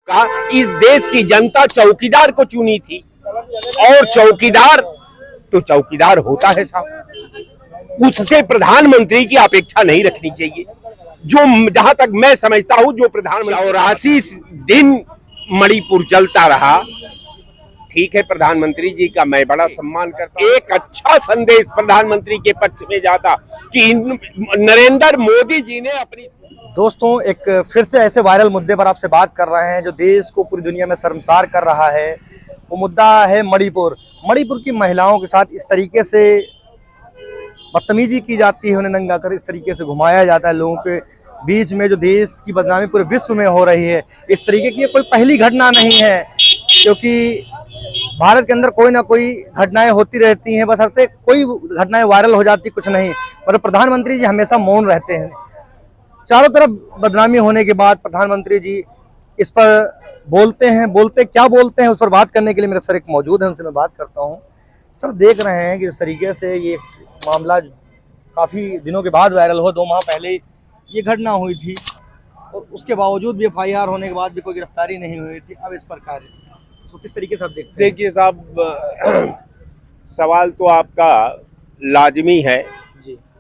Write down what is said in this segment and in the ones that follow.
का इस देश की जनता चौकीदार को चुनी थी और चौकीदार तो चौकीदार होता है साहब, उससे प्रधानमंत्री की अपेक्षा नहीं रखनी चाहिए। जो जहां तक मैं समझता हूं, जो प्रधानमंत्री 84 दिन मणिपुर चलता रहा, ठीक है, प्रधानमंत्री जी का मैं बड़ा सम्मान करता हूं। एक अच्छा संदेश प्रधानमंत्री के पक्ष में जाता कि नरेंद्र मोदी जी ने अपनी। दोस्तों, एक फिर से ऐसे वायरल मुद्दे पर आपसे बात कर रहे हैं जो देश को पूरी दुनिया में शर्मसार कर रहा है। वो मुद्दा है मणिपुर। मणिपुर की महिलाओं के साथ इस तरीके से बदतमीजी की जाती है, उन्हें नंगा कर इस तरीके से घुमाया जाता है लोगों के बीच में, जो देश की बदनामी पूरे विश्व में हो रही है। इस तरीके की कोई पहली घटना नहीं है, क्योंकि भारत के अंदर कोई ना कोई घटनाएं होती रहती हैं, बस हरते कोई घटनाएं वायरल हो जाती, कुछ नहीं। पर प्रधानमंत्री जी हमेशा मौन रहते हैं। चारों तरफ बदनामी होने के बाद प्रधानमंत्री जी इस पर बोलते क्या बोलते हैं, उस पर बात करने के लिए मेरे सर एक मौजूद है, उनसे मैं बात करता हूं। सर, देख रहे हैं कि इस तरीके से ये मामला काफ़ी दिनों के बाद वायरल हुआ। 2 माह पहले ये घटना हुई थी और उसके बावजूद भी FIR होने के बाद भी कोई गिरफ्तारी नहीं हुई थी। अब इस पर कार्य तो किस तरीके से आप देखते हैं? देखिए साहब, सवाल तो आपका लाजमी है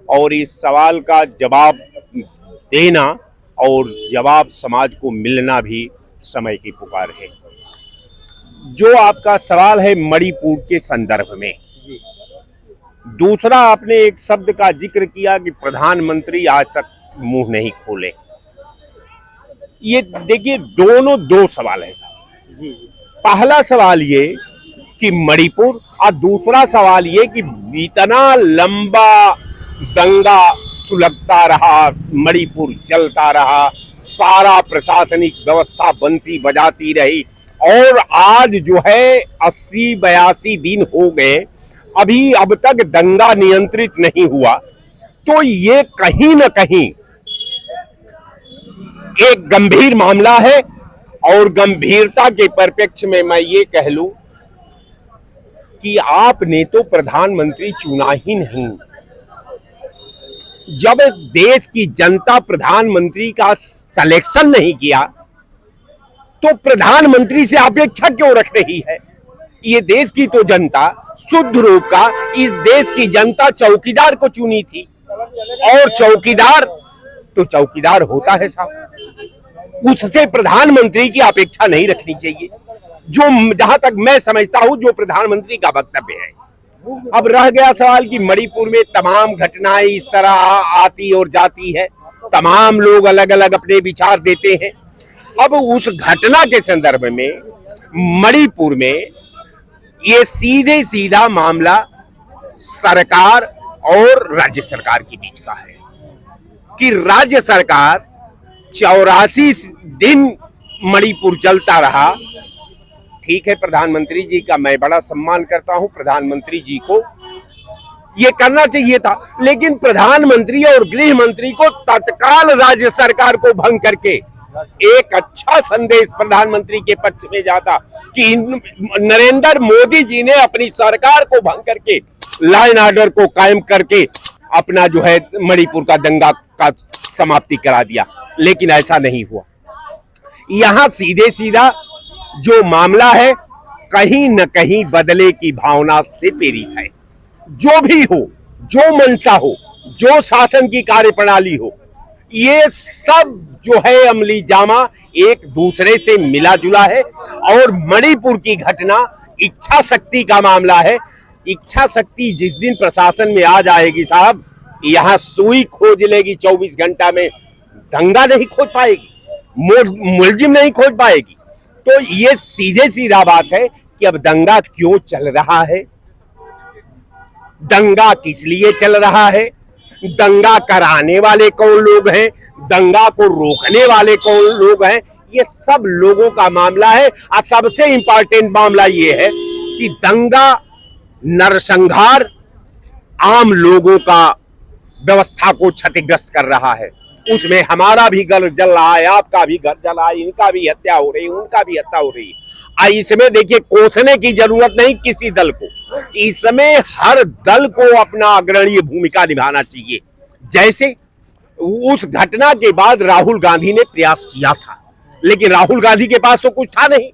और इस सवाल का जवाब देना और जवाब समाज को मिलना भी समय की पुकार है। जो आपका सवाल है मणिपुर के संदर्भ में, दूसरा आपने एक शब्द का जिक्र किया कि प्रधानमंत्री आज तक मुंह नहीं खोले। ये देखिए, दोनों 2 सवाल है साहब। पहला सवाल ये कि मणिपुर, और दूसरा सवाल ये कि इतना लंबा दंगा सुलगता रहा, मणिपुर चलता रहा, सारा प्रशासनिक व्यवस्था बंसी बजाती रही और आज जो है 80-82 दिन हो गए, अभी अब तक दंगा नियंत्रित नहीं हुआ। तो ये कहीं न कहीं एक गंभीर मामला है और गंभीरता के परिप्रेक्ष्य में मैं ये कह लूं कि आपने तो प्रधानमंत्री चुना ही नहीं। जब देश की जनता प्रधानमंत्री का सिलेक्शन नहीं किया तो प्रधानमंत्री से अपेक्षा क्यों रख रही है? ये देश की तो जनता शुद्ध रूप का इस देश की जनता चौकीदार को चुनी थी और चौकीदार तो चौकीदार होता है साहब, उससे प्रधानमंत्री की अपेक्षा नहीं रखनी चाहिए। जो जहां तक मैं समझता हूं, जो प्रधानमंत्री का वक्तव्य है। अब रह गया सवाल कि मणिपुर में तमाम घटनाएं इस तरह आती और जाती है, तमाम लोग अलग अलग अपने विचार देते हैं। अब उस घटना के संदर्भ में मणिपुर में ये सीधे सीधा मामला सरकार और राज्य सरकार के बीच का है कि राज्य सरकार 84 दिन मणिपुर चलता रहा। ठीक है, प्रधानमंत्री जी का मैं बड़ा सम्मान करता हूं, प्रधानमंत्री जी को ये करना चाहिए था, लेकिन प्रधानमंत्री और गृह मंत्री को तत्काल राज्य सरकार को भंग करके एक अच्छा संदेश प्रधानमंत्री के पक्ष में जाता कि नरेंद्र मोदी जी ने अपनी सरकार को भंग करके लॉ एंड ऑर्डर को कायम करके अपना जो है मणिपुर का दंगा का समाप्ति करा दिया, लेकिन ऐसा नहीं हुआ। यहां सीधे सीधा जो मामला है कहीं न कहीं बदले की भावना से प्रेरित है। जो भी हो, जो मंशा हो, जो शासन की कार्यप्रणाली हो, ये सब जो है अमली जामा एक दूसरे से मिला जुला है और मणिपुर की घटना इच्छा शक्ति का मामला है। इच्छा शक्ति जिस दिन प्रशासन में आ जाएगी साहब, यहां सुई खोज लेगी 24 घंटा में, दंगा नहीं खोज पाएगी, मुलजिम नहीं खोज पाएगी। तो ये सीधे सीधा बात है कि अब दंगा क्यों चल रहा है, दंगा किस लिए चल रहा है, दंगा कराने वाले कौन लोग हैं, दंगा को रोकने वाले कौन लोग हैं, ये सब लोगों का मामला है। और सबसे इंपॉर्टेंट मामला ये है कि दंगा नरसंहार आम लोगों का व्यवस्था को क्षतिग्रस्त कर रहा है। उसमें हमारा भी घर जल रहा है, आपका भी घर जल रहा है, इनका भी हत्या हो रही है, उनका भी हत्या हो रही है। इसमें देखिए, कोसने की जरूरत नहीं किसी दल को, इसमें हर दल को अपना अग्रणी भूमिका निभाना चाहिए। जैसे उस घटना के बाद राहुल गांधी ने प्रयास किया था लेकिन राहुल गांधी के पास तो कुछ था नहीं।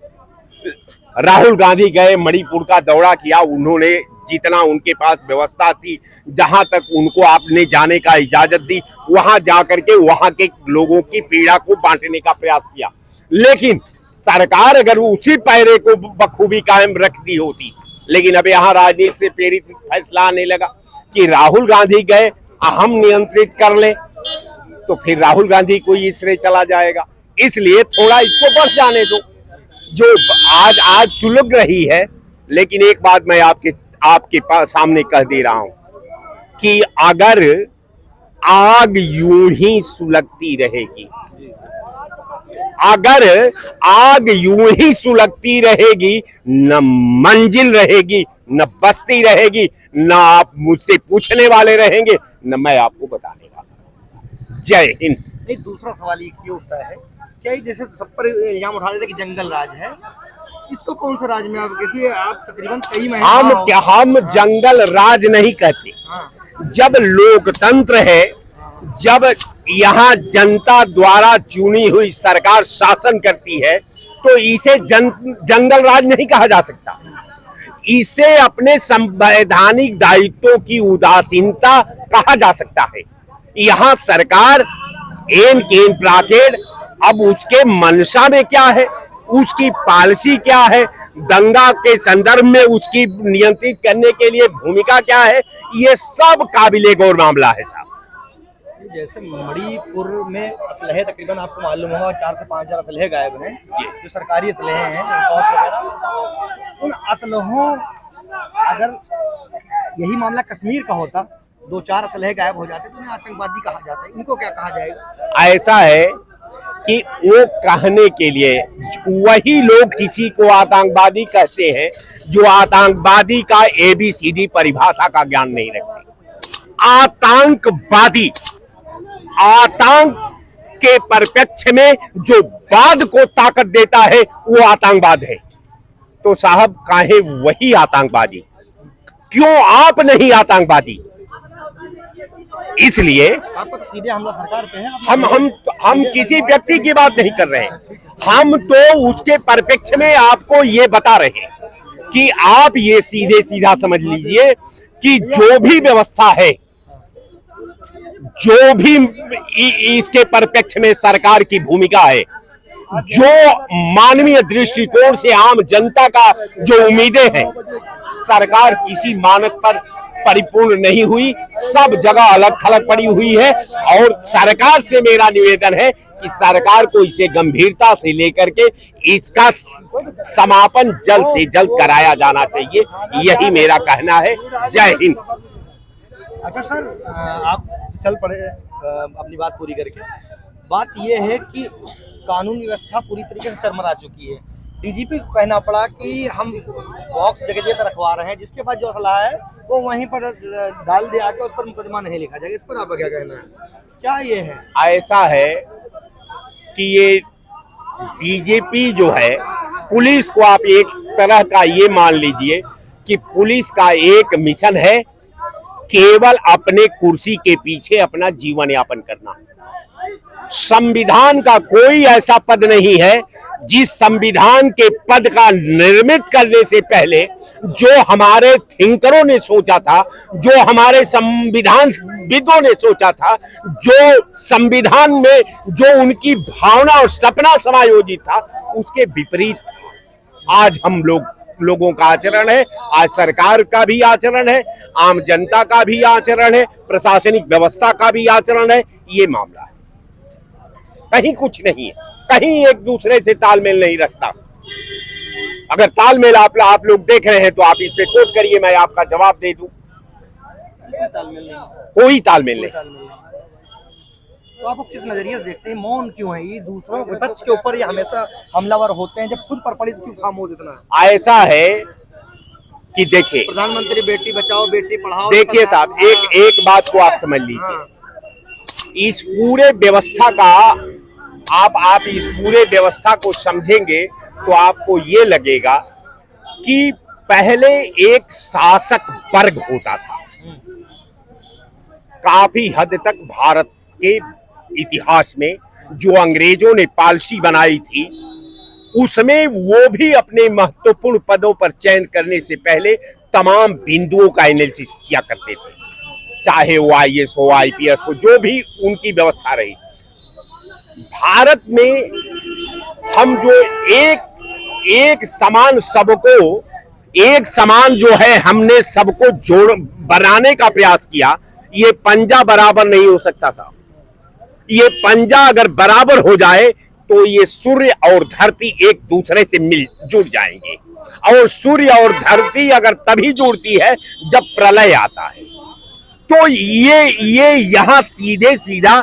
राहुल गांधी गए, मणिपुर का दौरा किया, उन्होंने जितना उनके पास व्यवस्था थी, जहां तक उनको आपने जाने का इजाजत दी, वहां जाकर के वहां के लोगों की पीड़ा को बांटने का प्रयास किया। लेकिन सरकार अगर उसी पैरे को बखूबी कायम रखती होती, लेकिन अब यहाँ राजनीति से प्रेरित फैसला आने लगा कि राहुल गांधी गए, हम नियंत्रित कर ले, तो फिर राहुल गांधी को ही श्रेय चला जाएगा। इसलिए थोड़ा इसको बढ़ जाने दो, जो आज सुलग रही है। लेकिन एक बात मैं आपके पास सामने कह दे रहा हूं कि अगर आग यूं ही सुलगती रहेगी, अगर आग यूं ही सुलगती रहेगी, न मंजिल रहेगी, न बस्ती रहेगी, न आप मुझसे पूछने वाले रहेंगे, न मैं आपको बताने वाला। जय हिंद। नहीं, दूसरा सवाल ये उठता है, क्या ये जैसे सब पर इल्जाम उठा देते कि जंगल राज है, इसको कौन सा राज में आप कहते, आप तकरीबन कई महीने हम जंगल राज नहीं कहते। जब लोकतंत्र है, जब यहाँ जनता द्वारा चुनी हुई सरकार शासन करती है, तो इसे जंगल राज नहीं कहा जा सकता। इसे अपने संवैधानिक दायित्वों की उदासीनता कहा जा सकता है। यहाँ सरकार एन केन प्राकेट, अब उसके मंशा में क्या है, उसकी पॉलिसी क्या है, दंगा के संदर्भ में उसकी नियंत्रित करने के लिए भूमिका क्या है, ये सब काबिले गौर मामला है साहब। जैसे मणिपुर में असलहे तकरीबन आपको मालूम होगा 4 से 5 हजार असलहे गायब हैं, जो सरकारी असलहे हैं, सॉस वगैरह। उन असलहों, अगर यही मामला कश्मीर का होता, 2-4 असलहे गायब हो जाते तो उन्हें आतंकवादी कहा जाता है। इनको क्या कहा जाएगा? ऐसा है कि वो कहने के लिए वही लोग किसी को आतंकवादी कहते हैं जो आतंकवादी का ABCD परिभाषा का ज्ञान नहीं रखते। आतंकवादी आतंक के परिप्रेक्ष्य में जो वाद को ताकत देता है वो आतंकवाद है। तो साहब काहे वही आतंकवादी, क्यों आप नहीं आतंकवादी? इसलिए आपको तो सीधे हमला सरकार पे है। हम किसी व्यक्ति की बात नहीं कर रहे हैं, हम तो उसके परिप्रेक्ष्य में आपको ये बता रहे हैं कि आप ये सीधे सीधा समझ लीजिए कि जो भी व्यवस्था है, जो भी इसके परिप्रेक्ष्य में सरकार की भूमिका है, जो मानवीय दृष्टिकोण से आम जनता का जो उम्मीदें हैं, सरकार किसी मानक पर परिपूर्ण नहीं हुई, सब जगह अलग थलग पड़ी हुई है। और सरकार से मेरा निवेदन है कि सरकार को इसे गंभीरता से लेकर के इसका समापन जल्द से जल्द कराया जाना चाहिए, यही मेरा कहना है। जय हिंद। अच्छा सर, आप चल पड़े अपनी बात पूरी करके। बात यह है कि कानून व्यवस्था पूरी तरीके से चरमरा चुकी है। DGP को कहना पड़ा कि हम बॉक्स जगह जगह पर रखवा रहे हैं, जिसके बाद जो असला है वो वहीं पर डाल दिया के उस पर मुकदमा नहीं लिखा जाएगा। इस पर आपका क्या कहना है? क्या ये है? ऐसा है कि ये DGP जो है, पुलिस को आप एक तरह का ये मान लीजिए कि पुलिस का एक मिशन है केवल अपने कुर्सी के पीछे अपना जीवन यापन करना। संविधान का कोई ऐसा पद नहीं है जिस संविधान के पद का निर्मित करने से पहले जो हमारे थिंकरों ने सोचा था, जो हमारे संविधानविदों ने सोचा था, जो संविधान में जो उनकी भावना और सपना समायोजित था, उसके विपरीत आज हम लोगों का आचरण है। आज सरकार का भी आचरण है, आम जनता का भी आचरण है, प्रशासनिक व्यवस्था का भी आचरण है। ये मामला है, कहीं कुछ नहीं है, कहीं एक दूसरे से तालमेल नहीं रखता। अगर तालमेल आप लोग देख रहे हैं तो आप इस पे कोट करिए, मैं आपका जवाब दे दूं। कोई तालमेल नहीं। तो आप किस नजरिए से देखते हैं? मौन क्यों है? ये दूसरों विपक्ष के ऊपर ये हमेशा हमलावर होते हैं, जब खुद पर पड़ी तो क्यों खामोश इतना है? ऐसा है कि देखिए, प्रधानमंत्री बेटी बचाओ बेटी पढ़ाओ, देखिए साहब, एक बात को आप समझ लीजिए। इस पूरे व्यवस्था का आप इस पूरे व्यवस्था को समझेंगे तो आपको ये लगेगा कि पहले एक शासक वर्ग होता था। काफी हद तक भारत के इतिहास में जो अंग्रेजों ने पॉलिसी बनाई थी, उसमें वो भी अपने महत्वपूर्ण पदों पर चयन करने से पहले तमाम बिंदुओं का एनालिसिस किया करते थे, चाहे वो आईएएस हो, आईपीएस हो, जो भी उनकी व्यवस्था रही। भारत में हम जो एक समान सबको, एक समान जो है हमने सबको जोड़ बनाने का प्रयास किया, ये पंजा बराबर नहीं हो सकता साहब। ये पंजा अगर बराबर हो जाए तो ये सूर्य और धरती एक दूसरे से जुड़ जाएंगे, और सूर्य और धरती अगर तभी जुड़ती है जब प्रलय आता है। तो ये यहां सीधे सीधा